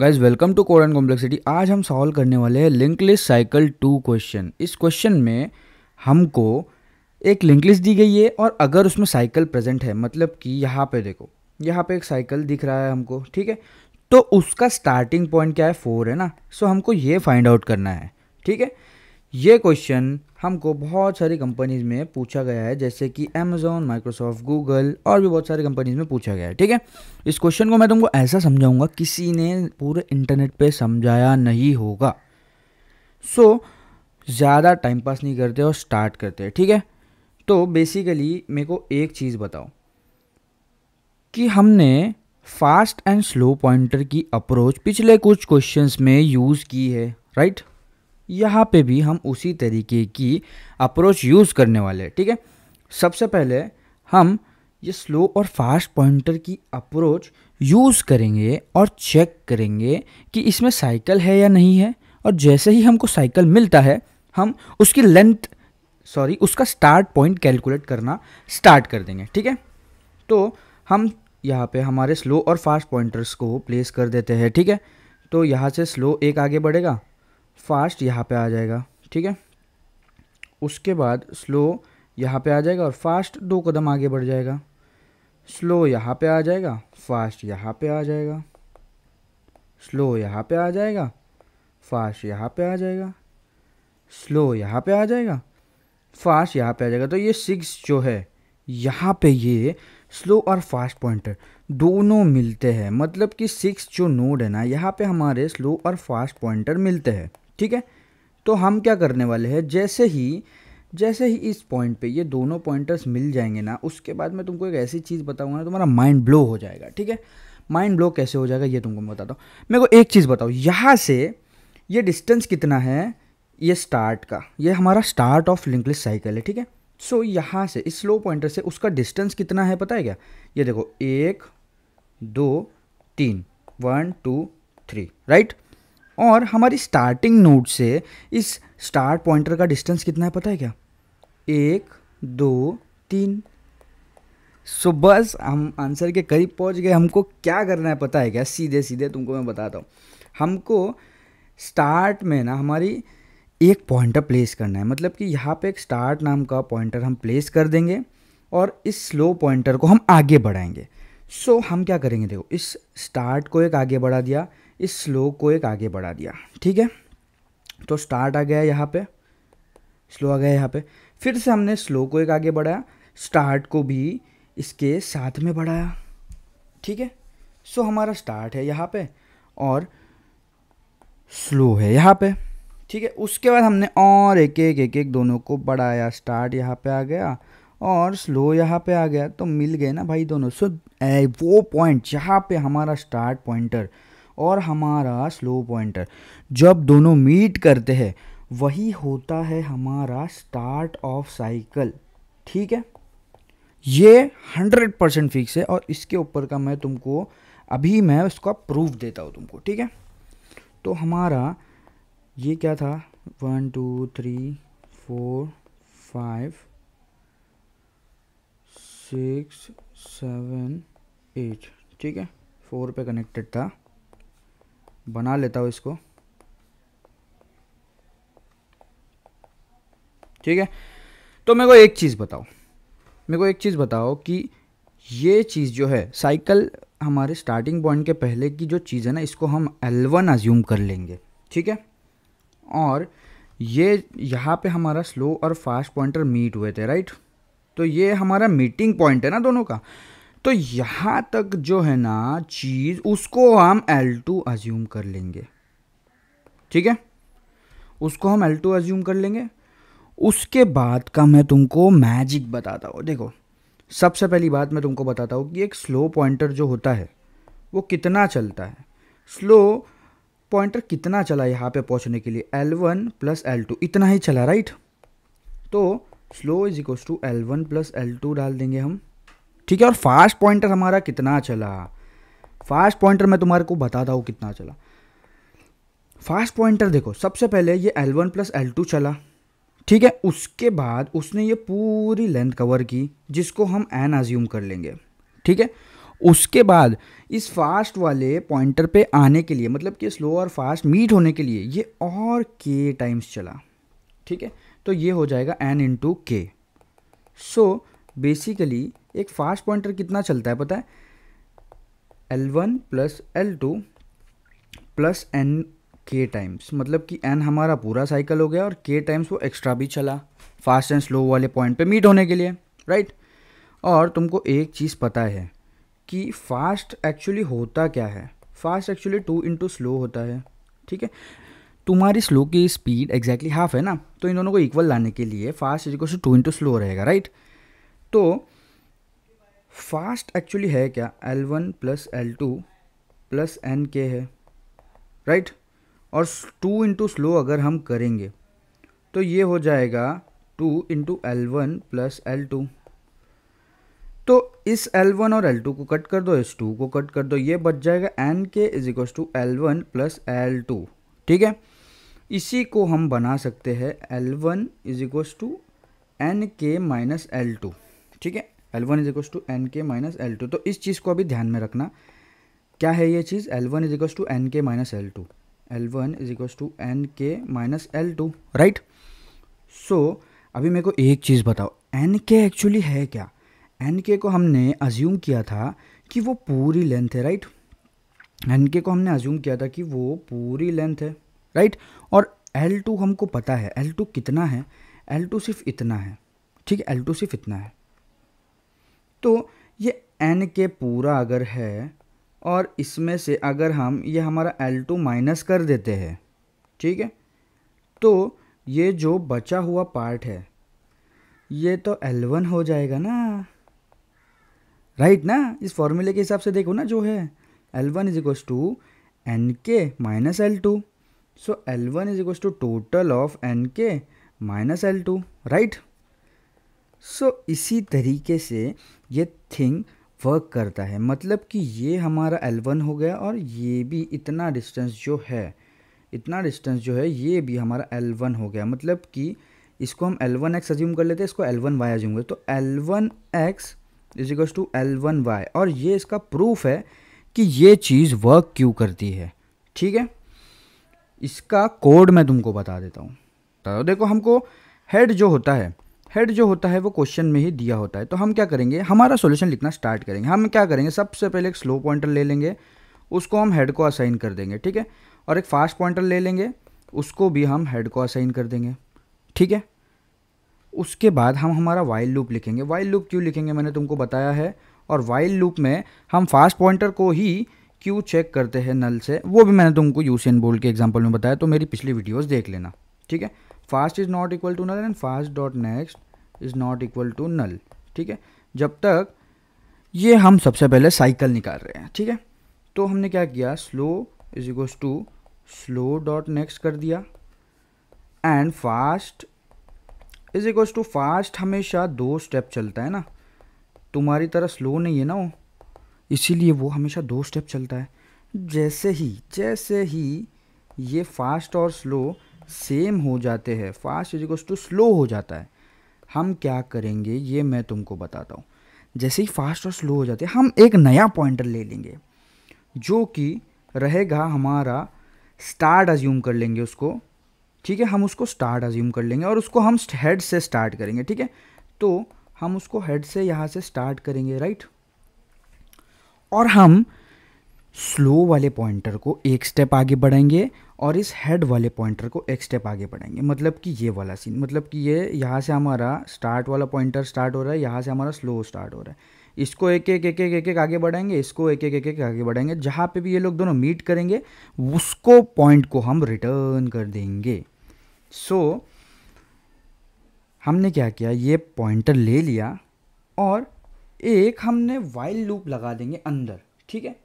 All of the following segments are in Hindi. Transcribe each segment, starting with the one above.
Guys welcome to code and complexity. आज हम सॉल्व करने वाले हैं लिंक लिस्ट साइकिल 2 क्वेश्चन। इस क्वेश्चन में हमको एक लिंक लिस्ट दी गई है और अगर उसमें साइकिल प्रेजेंट है, मतलब कि यहाँ पे देखो, यहाँ पे एक साइकिल दिख रहा है हमको, ठीक है। तो उसका स्टार्टिंग पॉइंट क्या है, 4 है ना। सो हमको ये फाइंड आउट करना है, ठीक है। ये क्वेश्चन हमको बहुत सारी कंपनीज में पूछा गया है, जैसे कि अमेजोन, माइक्रोसॉफ्ट, गूगल और भी बहुत सारी कंपनीज में पूछा गया है, ठीक है। इस क्वेश्चन को मैं तुमको ऐसा समझाऊंगा, किसी ने पूरे इंटरनेट पे समझाया नहीं होगा। सो ज़्यादा टाइम पास नहीं करते और स्टार्ट करते हैं, ठीक है। तो बेसिकली मेरे को एक चीज़ बताओ कि हमने फास्ट एंड स्लो पॉइंटर की अप्रोच पिछले कुछ क्वेश्चंस में यूज़ की है, राइट। यहाँ पे भी हम उसी तरीके की अप्रोच यूज़ करने वाले हैं, ठीक है। सबसे पहले हम ये स्लो और फास्ट पॉइंटर की अप्रोच यूज़ करेंगे और चेक करेंगे कि इसमें साइकिल है या नहीं है। और जैसे ही हमको साइकिल मिलता है, हम उसकी उसका स्टार्ट पॉइंट कैलकुलेट करना स्टार्ट कर देंगे, ठीक है। तो हम यहाँ पे हमारे स्लो और फास्ट पॉइंटर्स को प्लेस कर देते हैं, ठीक है। तो यहाँ से स्लो एक आगे बढ़ेगा, फास्ट यहाँ पे आ जाएगा, ठीक है। उसके बाद स्लो यहाँ पे आ जाएगा और फास्ट 2 कदम आगे बढ़ जाएगा। स्लो यहाँ पे आ जाएगा, फास्ट यहाँ पे आ जाएगा। स्लो यहाँ पे आ जाएगा, फास्ट यहाँ पे आ जाएगा। स्लो यहाँ पे आ जाएगा, फास्ट यहाँ पे आ जाएगा। तो ये 6 जो है यहाँ पे, ये स्लो और फास्ट पॉइंटर दोनों मिलते हैं, मतलब कि 6 जो नोड है ना, यहाँ पे हमारे स्लो और फास्ट पॉइंटर मिलते हैं, ठीक है। तो हम क्या करने वाले हैं, जैसे ही इस पॉइंट पे ये दोनों पॉइंटर्स मिल जाएंगे ना, उसके बाद मैं तुमको एक ऐसी चीज़ बताऊंगा ना, तुम्हारा माइंड ब्लो हो जाएगा, ठीक है। माइंड ब्लो कैसे हो जाएगा ये तुमको मैं बताता हूँ। मेरे को एक चीज़ बताओ, यहाँ से ये डिस्टेंस कितना है, ये स्टार्ट का, ये हमारा start of link list cycle है, ठीक है। सो यहाँ से इस स्लो पॉइंटर से उसका डिस्टेंस कितना है पता है क्या, ये देखो 1 2 3, 1 2 3, राइट। और हमारी स्टार्टिंग नोड से इस स्टार्ट पॉइंटर का डिस्टेंस कितना है पता है क्या, 1 2 3। सो बस हम आंसर के करीब पहुंच गए। हमको क्या करना है पता है क्या, सीधे सीधे तुमको मैं बताता हूँ। हमको स्टार्ट में ना हमारी एक पॉइंटर प्लेस करना है, मतलब कि यहाँ पे एक स्टार्ट नाम का पॉइंटर हम प्लेस कर देंगे और इस स्लो पॉइंटर को हम आगे बढ़ाएंगे। सो हम क्या करेंगे, देखो इस स्टार्ट को एक आगे बढ़ा दिया, इस स्लो को एक आगे बढ़ा दिया, ठीक है। तो स्टार्ट आ गया यहाँ पे, स्लो आ गया यहाँ पे। फिर से हमने स्लो को एक आगे बढ़ाया, स्टार्ट को भी इसके साथ में बढ़ाया, ठीक है। सो हमारा स्टार्ट है यहाँ पे और स्लो है यहाँ पे, ठीक है। उसके बाद हमने और एक एक दोनों को बढ़ाया, स्टार्ट यहाँ पे आ गया और स्लो यहाँ पे आ गया, तो मिल गए ना भाई दोनों। सो वो पॉइंट जहाँ पे हमारा स्टार्ट पॉइंटर और हमारा स्लो पॉइंटर जब दोनों मीट करते हैं, वही होता है हमारा स्टार्ट ऑफ साइकिल, ठीक है। ये 100% फिक्स है और इसके ऊपर का मैं तुमको अभी मैं उसका प्रूफ देता हूँ तुमको, ठीक है। तो हमारा ये क्या था, 1 2 3 4 5 6 7 8, ठीक है। 4 पे कनेक्टेड था, बना लेता हूँ इसको, ठीक है। तो मेरे को एक चीज़ बताओ कि ये चीज़ जो है साइकिल, हमारे स्टार्टिंग पॉइंट के पहले की जो चीज़ है ना, इसको हम L1 अज्यूम कर लेंगे, ठीक है। और ये यहाँ पे हमारा स्लो और फास्ट पॉइंटर मीट हुए थे, राइट। तो ये हमारा मीटिंग पॉइंट है ना दोनों का। तो यहाँ तक जो है ना चीज़, उसको हम L2 अज्यूम कर लेंगे, ठीक है। उसको हम L2 अज्यूम कर लेंगे। उसके बाद का मैं तुमको मैजिक बताता हूँ। देखो सबसे पहली बात मैं तुमको बताता हूँ कि एक स्लो पॉइंटर जो होता है वो कितना चलता है। स्लो पॉइंटर कितना चला यहाँ पे पहुँचने के लिए, L1 + L2 इतना ही चला, राइट। तो slow is equals to L1 + L2 डाल देंगे हम, ठीक है। और फास्ट पॉइंटर हमारा कितना चला, फास्ट पॉइंटर मैं तुम्हारे को बताता हूँ कितना चला। फास्ट पॉइंटर देखो, सबसे पहले ये L1 + L2 चला, ठीक है। उसके बाद उसने ये पूरी लेंथ कवर की, जिसको हम n अज्यूम कर लेंगे, ठीक है। उसके बाद इस फास्ट वाले पॉइंटर पे आने के लिए, मतलब कि स्लो और फास्ट मीट होने के लिए ये और k टाइम्स चला, ठीक है। तो ये हो जाएगा n इंटू के। सो बेसिकली एक फास्ट पॉइंटर कितना चलता है पता है, L1 plus L2 plus n के टाइम्स, मतलब कि n हमारा पूरा साइकिल हो गया और k टाइम्स वो एक्स्ट्रा भी चला फास्ट एंड स्लो वाले पॉइंट पे मीट होने के लिए, राइट। और तुमको एक चीज़ पता है कि फास्ट एक्चुअली होता क्या है, फास्ट एक्चुअली 2 इंटू स्लो होता है, ठीक है। तुम्हारी स्लो की स्पीड एग्जैक्टली हाफ है ना, तो इन दोनों को इक्वल लाने के लिए fast is equal to 2 into slow रहेगा, राइट। तो फास्ट एक्चुअली है क्या, L1 plus L2 plus n के है, राइट। और 2 इंटू स्लो अगर हम करेंगे तो ये हो जाएगा 2 इंटू L1 प्लस L2। तो इस L1 और L2 को कट कर दो, इस 2 को कट कर दो, ये बच जाएगा एन के is equal to L1 plus L2, ठीक है। इसी को हम बना सकते हैं L1 is equal to n के माइनस L2, ठीक है। L1 is equal to n के माइनस L2। तो इस चीज़ को अभी ध्यान में रखना, क्या है ये चीज़, L1 is equal to n के minus L2, L1 is equal to n के माइनस L2, राइट। सो अभी मेरे को एक चीज़ बताओ, एन के एक्चुअली है क्या, एन के को हमने अज्यूम किया था कि वो पूरी लेंथ है, राइट। एन के को हमने अज्यूम किया था कि वो पूरी लेंथ है, राइट। और L2 हमको पता है, L2 कितना है, L2 सिर्फ इतना है, ठीक है, L2 सिर्फ इतना है। तो ये एन के पूरा अगर है और इसमें से अगर हम ये हमारा L2 माइनस कर देते हैं, ठीक है, तो ये जो बचा हुआ पार्ट है ये तो L1 हो जाएगा ना, राइट ना। इस फॉर्मूले के हिसाब से देखो ना, जो है L1 is equal to n के minus L2, so L1 is equal to total of n के माइनस L2, राइट। सो इसी तरीके से ये थिंग वर्क करता है, मतलब कि ये हमारा L1 हो गया और ये भी इतना डिस्टेंस जो है, इतना डिस्टेंस जो है ये भी हमारा L1 हो गया। मतलब कि इसको हम L1x अज्यूम कर लेते हैं, इसको L1y अज्यूम कर, तो L1x is equal to L1y। और ये इसका प्रूफ है कि ये चीज़ वर्क क्यों करती है, ठीक है। इसका कोड मैं तुमको बता देता हूँ। तो देखो, हमको हेड जो होता है वो क्वेश्चन में ही दिया होता है। तो हम क्या करेंगे, हमारा सॉल्यूशन लिखना स्टार्ट करेंगे। हम क्या करेंगे, सबसे पहले एक स्लो पॉइंटर ले लेंगे, उसको हम हेड को असाइन कर देंगे, ठीक है। और एक फास्ट पॉइंटर ले लेंगे, उसको भी हम हेड को असाइन कर देंगे, ठीक है। उसके बाद हम हमारा वाइल लूप लिखेंगे। वाइल लूप क्यों लिखेंगे मैंने तुमको बताया है, और वाइल लूप में हम फास्ट पॉइंटर को ही क्यों चेक करते हैं नल से, वो भी मैंने तुमको यूसेन बोल्ट के एग्जांपल में बताया, तो मेरी पिछली वीडियोस देख लेना, ठीक है। Fast is not equal to null and fast dot next is not equal to null, ठीक है। जब तक ये हम सबसे पहले साइकिल निकाल रहे हैं, ठीक है। तो हमने क्या किया, slow is equal to slow dot next कर दिया, and fast is equal to fast हमेशा 2 स्टेप चलता है ना, तुम्हारी तरह स्लो नहीं है ना वो, इसीलिए वो हमेशा 2 स्टेप चलता है। जैसे ही ये फास्ट और स्लो सेम हो जाते हैं, fast is equal to slow हो जाता है, हम क्या करेंगे ये मैं तुमको बताता हूँ। जैसे ही फास्ट और स्लो हो जाते हैं, हम एक नया पॉइंटर ले लेंगे जो कि रहेगा हमारा स्टार्ट, अज्यूम कर लेंगे उसको, ठीक है। हम उसको स्टार्ट अज्यूम कर लेंगे और उसको हम हेड से स्टार्ट करेंगे, ठीक है। तो हम उसको हेड से यहाँ से स्टार्ट करेंगे, राइट। और हम स्लो वाले पॉइंटर को एक स्टेप आगे बढ़ाएंगे और इस हेड वाले पॉइंटर को एक स्टेप आगे बढ़ाएंगे। मतलब कि ये वाला सीन, मतलब कि ये यहाँ से हमारा स्टार्ट वाला पॉइंटर स्टार्ट हो रहा है, यहाँ से हमारा स्लो स्टार्ट हो रहा है। इसको एक एक आगे बढ़ाएंगे, इसको एक एक आगे बढ़ाएंगे, जहाँ पे भी ये लोग दोनों मीट करेंगे उसको पॉइंट को हम रिटर्न कर देंगे। सो हमने क्या किया, ये पॉइंटर ले लिया और एक हमने वाइल लूप लगा देंगे अंदर, ठीक है।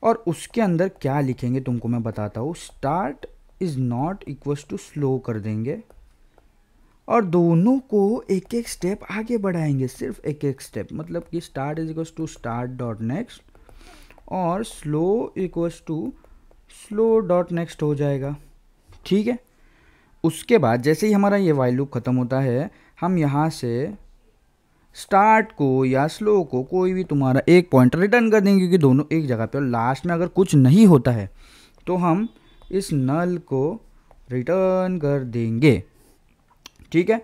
और उसके अंदर क्या लिखेंगे तुमको मैं बताता हूँ, start is not equal to slow कर देंगे और दोनों को एक एक स्टेप आगे बढ़ाएंगे, सिर्फ एक एक स्टेप। मतलब कि start is equal to start dot next और slow equal to slow dot next हो जाएगा, ठीक है। उसके बाद जैसे ही हमारा ये वाइल लूप ख़त्म होता है, हम यहाँ से स्टार्ट को या स्लो को कोई भी तुम्हारा एक पॉइंट रिटर्न कर देंगे, क्योंकि दोनों एक जगह पे। और लास्ट में अगर कुछ नहीं होता है तो हम इस नल को रिटर्न कर देंगे। ठीक है,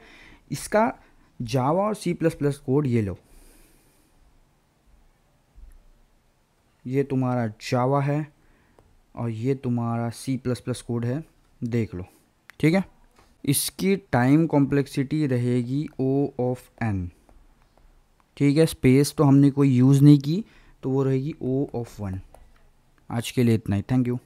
इसका जावा और सी प्लस प्लस कोड ये लो, ये तुम्हारा जावा है और ये तुम्हारा सी प्लस प्लस कोड है, देख लो। ठीक है, इसकी टाइम कॉम्प्लेक्सिटी रहेगी O ऑफ n। ठीक है, स्पेस तो हमने कोई यूज़ नहीं की, तो वो रहेगी O ऑफ 1। आज के लिए इतना ही, थैंक यू।